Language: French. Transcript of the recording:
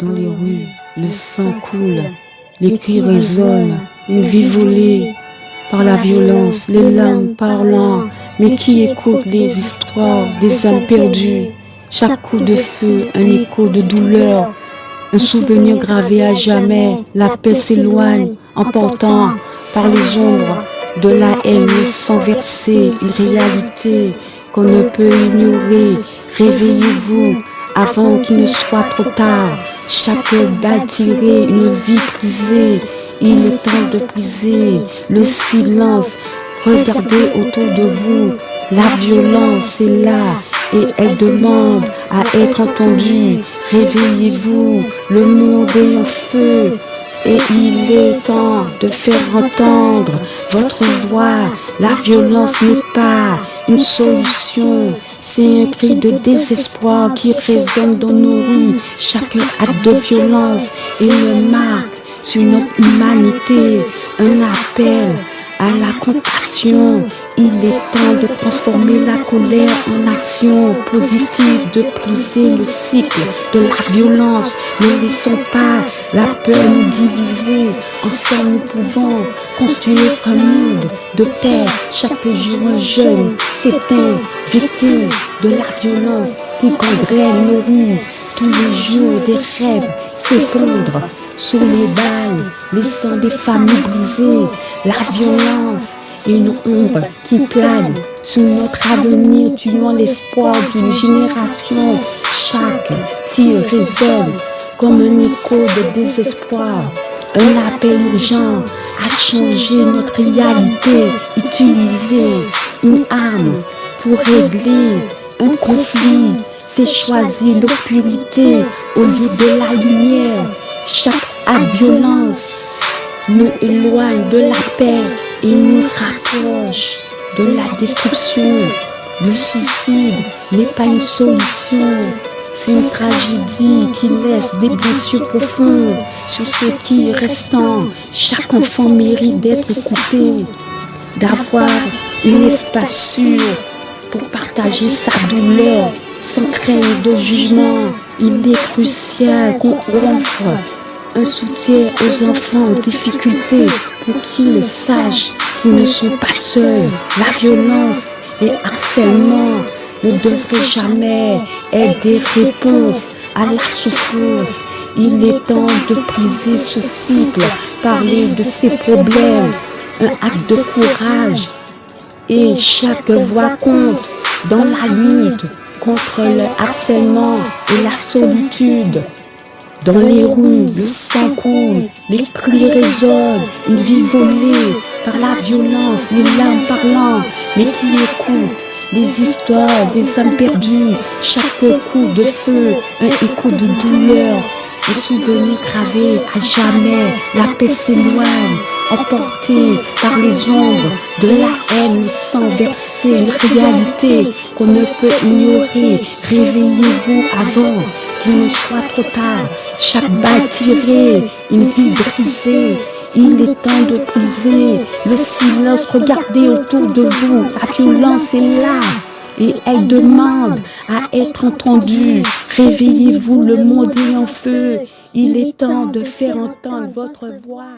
Dans les rues, le sang coule, les cris résonnent, une vie volée par la violence, les larmes parlant, mais qui écoute les histoires des âmes perdues. Chaque coup de feu, un écho de douleur, un souvenir gravé à jamais. La paix s'éloigne, emportant par les ombres de la haine sans verser une réalité qu'on ne peut ignorer. Réveillez-vous avant qu'il ne soit trop tard. Chaque balle tirée, une vie brisée. Il est temps de briser le silence. Regardez autour de vous, la violence est là et elle demande à être entendue. Réveillez-vous, le monde est en feu et il est temps de faire entendre votre voix. La violence n'est pas une solution, c'est un cri de désespoir qui résonne dans nos rues. Chaque acte de violence est une marque sur notre humanité, un appel à la compassion. Il est temps de transformer la colère en action positive, de briser le cycle de la violence. Ne laissons pas la peur nous diviser. Ensemble, nous pouvons construire un monde de paix. Chaque jour, un jeune s'éteint, victime de la violence qui gangrène nos rues. Tous les jours, des rêves s'effondrent sous les balles, laissant des familles brisées. La violence est une ombre qui plane sur notre avenir, tuant l'espoir d'une génération. Chaque tir résonne comme un écho de désespoir, un appel urgent à changer notre réalité. Utiliser une arme pour régler un conflit, c'est choisir l'obscurité au lieu de la lumière. Chaque acte de violence nous éloigne de la paix et nous rapproche de la destruction. Le suicide n'est pas une solution, c'est une tragédie qui laisse des blessures profondes sur ce qui est restant. Chaque enfant mérite d'être écouté, d'avoir un espace sûr pour partager sa douleur sans crainte de jugement. Il est crucial qu'on offre un soutien aux enfants en difficulté pour qu'ils sachent qu'ils ne sont pas seuls. La violence et harcèlement ne devraient jamais être des réponses à la souffrance. Il est temps de briser ce cycle, parler de ces problèmes, un acte de courage. Et chaque voix compte dans la lutte contre le harcèlement et la solitude. Dans les rues, le sang coule, les cris résonnent, une vie volée par la violence, les larmes parlant, mais qui écoutent les histoires des âmes perdues. Chaque coup de feu, un écho de douleur, des souvenirs gravés à jamais. La paix s'éloigne, emportée par les ombres de la haine sans verser une réalité qu'on ne peut ignorer. Réveillez-vous avant qu'il ne soit trop tard. Chaque balle tirée, une vie brisée. Il est temps de briser le silence. Regardez autour de vous, la violence est là et elle demande à être entendue. Réveillez-vous, le monde est en feu. Il est temps de faire entendre votre voix.